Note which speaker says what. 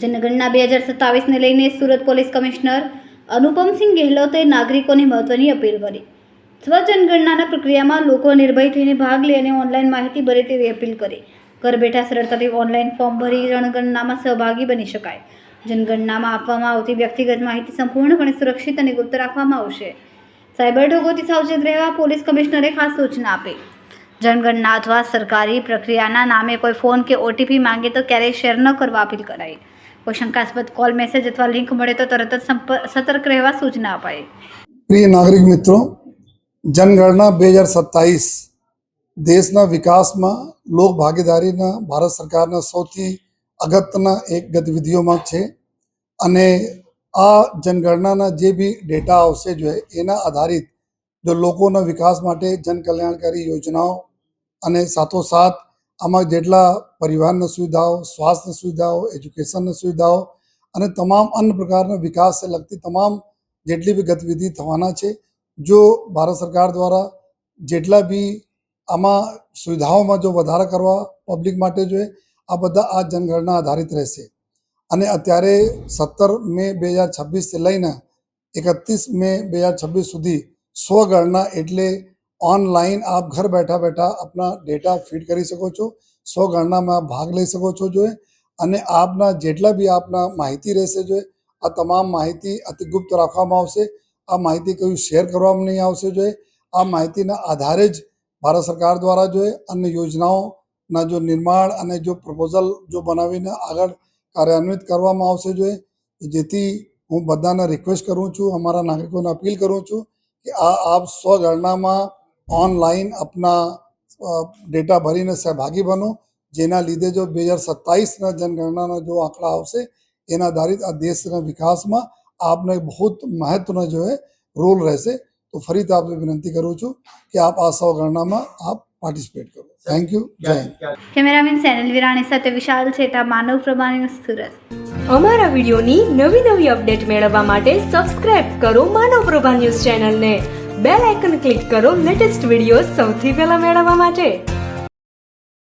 Speaker 1: જનગણના 2027ને લઈને Surat police commissioner Anupamsinh ગેહલોતે નાગરિકોને મહત્વની અપીલ કરી. સ્વજનગણનાના પ્રક્રિયામાં લોકો નિર્ભય થઈને ભાગ લે અને ઓનલાઈન માહિતી ભરે તેવી અપીલ કરી. ઘર બેઠા સરળતાથી ઓનલાઈન ફોર્મ ભરી જનગણનામાં સહભાગી બની શકાય. જનગણનામાં આપવામાં આવતી વ્યક્તિગત માહિતી સંપૂર્ણપણે સુરક્ષિત અને ગુપ્ત રાખવામાં આવશે. સાયબર ઠગોથી સાવચેત રહેવા પોલીસ કમિશનરે ખાસ સૂચના આપી. જનગણના અથવા સરકારી પ્રક્રિયાના નામે કોઈ ફોન કે ઓટીપી માંગે તો ક્યારેય શેર ન કરવા અપીલ કરાઈ. કોઈ શંકાસ્પદ કોલ, મેસેજ અથવા લિંક મળે તો તરત જ સતર્ક રહેવા સૂચના અપાઈ.
Speaker 2: પ્રિય નાગરિક મિત્રો, જનગણના 2027 દેશના વિકાસમાં લોક ભાગીદારીના ભારત સરકારના સૌથી અગત્યના એક ગતિવિધિઓમાં છે અને આ જનગણનાના જે બી ડેટા આવશે જોઈએ એના આધારિત જો લોકોના વિકાસ માટે જનકલ્યાણકારી યોજનાઓ અને સાથોસાથ આમાં જેટલા પરિવહનની સુવિધાઓ, સ્વાસ્થ્ય સુવિધાઓ, એજ્યુકેશનની સુવિધાઓ અને તમામ અન્ય પ્રકારના વિકાસને લગતી તમામ જેટલી બી ગતિવિધિ થવાના છે, જો ભારત સરકાર દ્વારા જેટલા બી આમાં સુવિધાઓમાં જો વધારા કરવા પબ્લિક માટે જોઈએ, આ બધા આ જનગણના આધારિત રહેશે. અને અત્યારે 17 મે 2026થી લઈને 31 મે 2026 સુધી સ્વગણના એટલે ઓનલાઈન આપ ઘર બેઠા બેઠા આપના ડેટા ફીડ કરી શકો છો, સ્વગણનામાં ભાગ લઈ શકો છો જોઈએ અને આપના જેટલા બી આપના માહિતી રહેશે જોઈએ આ તમામ માહિતી અતિગુપ્ત રાખવામાં આવશે. આ માહિતી કોઈ શેર કરવામાં નહીં આવશે જોઈએ. આ માહિતીના આધારે જ ભારત સરકાર દ્વારા જોઈએ અન્ય યોજનાઓના જો નિર્માણ અને જો પ્રપોઝલ જો બનાવીને આગળ કાર્યાન્વિત કરવામાં આવશે જોઈએ. જેથી હું બધાને રિક્વેસ્ટ કરું છું, અમારા નાગરિકોને અપીલ કરું છું કે આપ સ્વગણનામાં ઓનલાઈન આપના ડેટા ભરીને સહભાગી બનો, જેના લીધે જો 2027ના જનગણનાના જો આંકડા આવશે એના આધારિત આ દેશના વિકાસમાં આપને બહુ મહત્વનો જો રોલ રહેશે. તો ફરીથી આપને વિનંતી કરું છું કે આપ આ સ્વગણનામાં આપ પાર્ટિસિપેટ કરો. Thank you. જય હિન્દ.
Speaker 1: કેમેરામેન સેનલ વિરાણી સાથે વિશાલ છેટા, માનવ પ્રભા ન્યૂઝ, સુરત.
Speaker 3: અમારા વિડીયોની નવી અપડેટ મેળવવા માટે સબસ્ક્રાઇબ કરો માનવ પ્રભા ન્યૂઝ ચેનલને. બેલ આઇકન ક્લિક કરો લેટેસ્ટ વિડીયો સૌથી પહેલા મેળવવા માટે.